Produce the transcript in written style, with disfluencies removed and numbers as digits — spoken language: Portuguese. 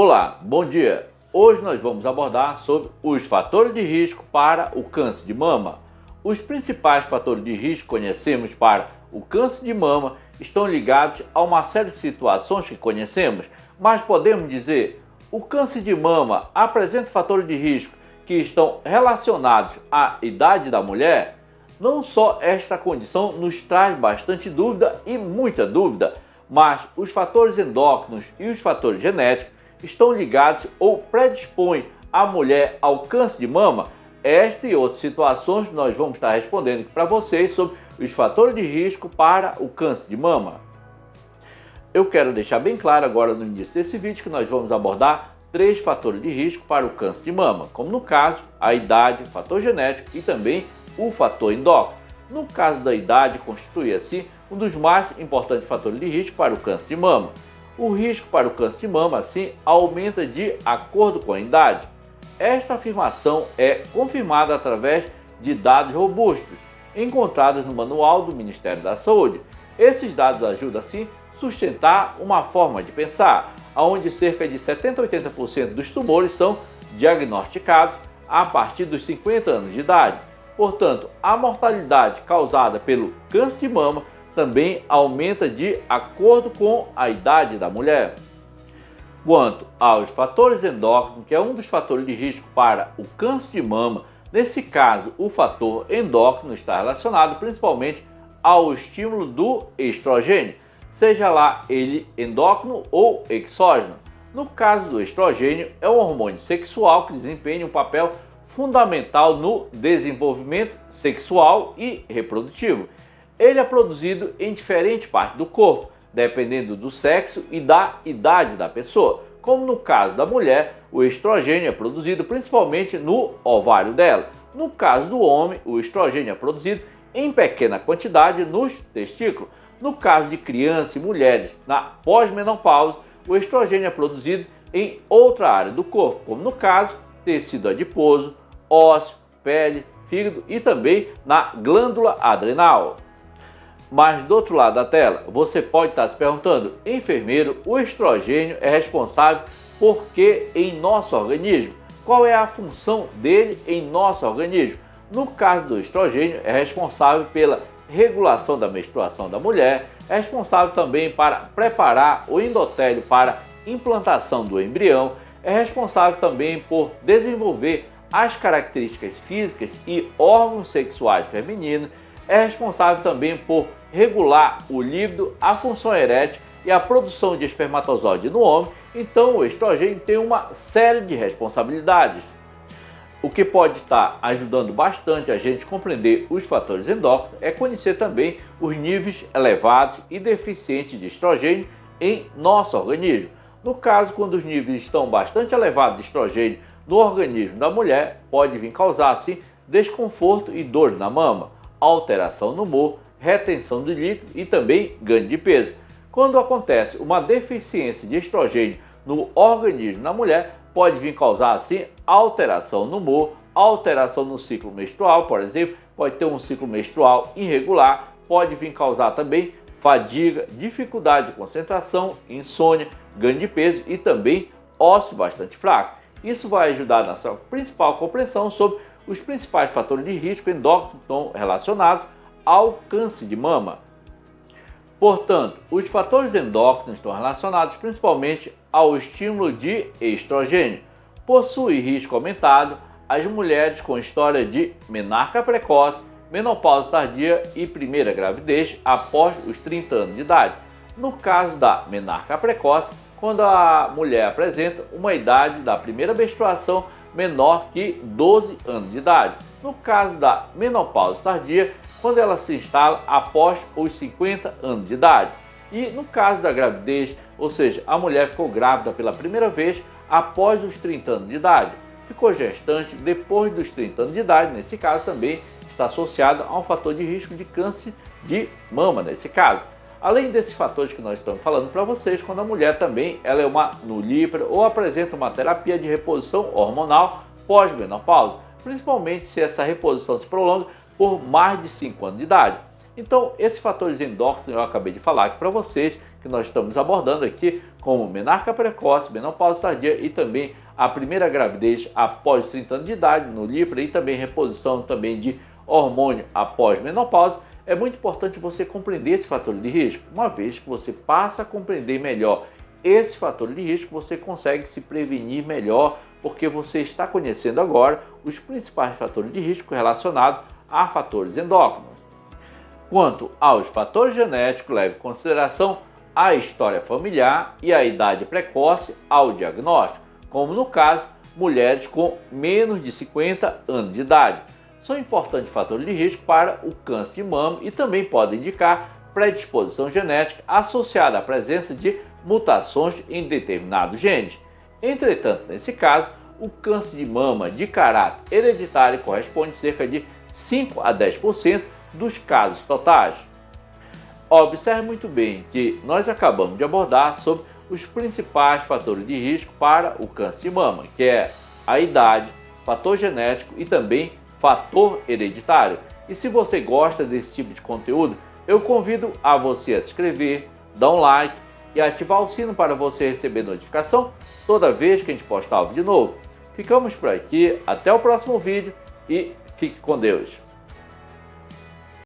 Olá, bom dia! Hoje nós vamos abordar sobre os fatores de risco para o câncer de mama. Os principais fatores de risco que conhecemos para o câncer de mama estão ligados a uma série de situações que conhecemos, mas podemos dizer, o câncer de mama apresenta fatores de risco que estão relacionados à idade da mulher? Não só esta condição nos traz bastante dúvida e muita dúvida, mas os fatores endócrinos e os fatores genéticos estão ligados ou predispõem a mulher ao câncer de mama? Esta e outras situações nós vamos estar respondendo aqui para vocês sobre os fatores de risco para o câncer de mama. Eu quero deixar bem claro agora no início desse vídeo que nós vamos abordar 3 fatores de risco para o câncer de mama, como no caso a idade, o fator genético e também o fator endócrino. No caso da idade, constitui assim um dos mais importantes fatores de risco para o câncer de mama. O risco para o câncer de mama, assim, aumenta de acordo com a idade. Esta afirmação é confirmada através de dados robustos, encontrados no Manual do Ministério da Saúde. Esses dados ajudam, assim, a sustentar uma forma de pensar, onde cerca de 70 a 80% dos tumores são diagnosticados a partir dos 50 anos de idade. Portanto, a mortalidade causada pelo câncer de mama também aumenta de acordo com a idade da mulher. Quanto aos fatores endócrinos, que é um dos fatores de risco para o câncer de mama, nesse caso o fator endócrino está relacionado principalmente ao estímulo do estrogênio, seja lá ele endócrino ou exógeno. No caso do estrogênio, é um hormônio sexual que desempenha um papel fundamental no desenvolvimento sexual e reprodutivo. Ele é produzido em diferentes partes do corpo, dependendo do sexo e da idade da pessoa. Como no caso da mulher, o estrogênio é produzido principalmente no ovário dela. No caso do homem, o estrogênio é produzido em pequena quantidade nos testículos. No caso de crianças e mulheres na pós-menopausa, o estrogênio é produzido em outra área do corpo, como no caso tecido adiposo, ósseo, pele, fígado e também na glândula adrenal. Mas do outro lado da tela, você pode estar se perguntando, enfermeiro, o estrogênio é responsável por quê em nosso organismo? Qual é a função dele em nosso organismo? No caso do estrogênio, é responsável pela regulação da menstruação da mulher, é responsável também para preparar o endotélio para implantação do embrião, é responsável também por desenvolver as características físicas e órgãos sexuais femininos, é responsável também por regular o líbido, a função erétil e a produção de espermatozoide no homem. Então o estrogênio tem uma série de responsabilidades. O que pode estar ajudando bastante a gente compreender os fatores endócrinos é conhecer também os níveis elevados e deficientes de estrogênio em nosso organismo. No caso, quando os níveis estão bastante elevados de estrogênio no organismo da mulher, pode vir causar assim desconforto e dor na mama, alteração no humor, retenção de líquido e também ganho de peso. Quando acontece uma deficiência de estrogênio no organismo da mulher, pode vir causar assim alteração no humor, alteração no ciclo menstrual, por exemplo, pode ter um ciclo menstrual irregular, pode vir causar também fadiga, dificuldade de concentração, insônia, ganho de peso e também osso bastante fraco. Isso vai ajudar na sua principal compreensão sobre os principais fatores de risco endócrinos que estão relacionados ao câncer de mama. Portanto, os fatores endócrinos estão relacionados principalmente ao estímulo de estrogênio. Possui risco aumentado as mulheres com história de menarca precoce, menopausa tardia e primeira gravidez após os 30 anos de idade. No caso da menarca precoce, quando a mulher apresenta uma idade da primeira menstruação menor que 12 anos de idade. No caso da menopausa tardia, quando ela se instala após os 50 anos de idade. E no caso da gravidez, ou seja, a mulher ficou grávida pela primeira vez após os 30 anos de idade. Ficou gestante depois dos 30 anos de idade, nesse caso também está associado a um fator de risco de câncer de mama, nesse caso. Além desses fatores que nós estamos falando para vocês, quando a mulher também ela é uma nulípara ou apresenta uma terapia de reposição hormonal pós-menopausa, principalmente se essa reposição se prolonga por mais de 5 anos de idade. Então, esses fatores endócrinos eu acabei de falar aqui para vocês, que nós estamos abordando aqui como menarca precoce, menopausa tardia e também a primeira gravidez após 30 anos de idade, no LIPRA, e também reposição também de hormônio após menopausa, é muito importante você compreender esse fator de risco. Uma vez que você passa a compreender melhor esse fator de risco, você consegue se prevenir melhor, porque você está conhecendo agora os principais fatores de risco relacionados a fatores endócrinos. Quanto aos fatores genéticos, leve em consideração a história familiar e a idade precoce ao diagnóstico, como no caso, mulheres com menos de 50 anos de idade. São importantes fatores de risco para o câncer de mama e também podem indicar predisposição genética associada à presença de mutações em determinados genes. Entretanto, nesse caso, o câncer de mama de caráter hereditário corresponde a cerca de 5 a 10% dos casos totais. Observe muito bem que nós acabamos de abordar sobre os principais fatores de risco para o câncer de mama, que é a idade, fator genético e também fator hereditário. E se você gosta desse tipo de conteúdo, eu convido a você a se inscrever, dar um like e ativar o sino para você receber notificação toda vez que a gente postar um vídeo novo. Ficamos por aqui, até o próximo vídeo e fique com Deus.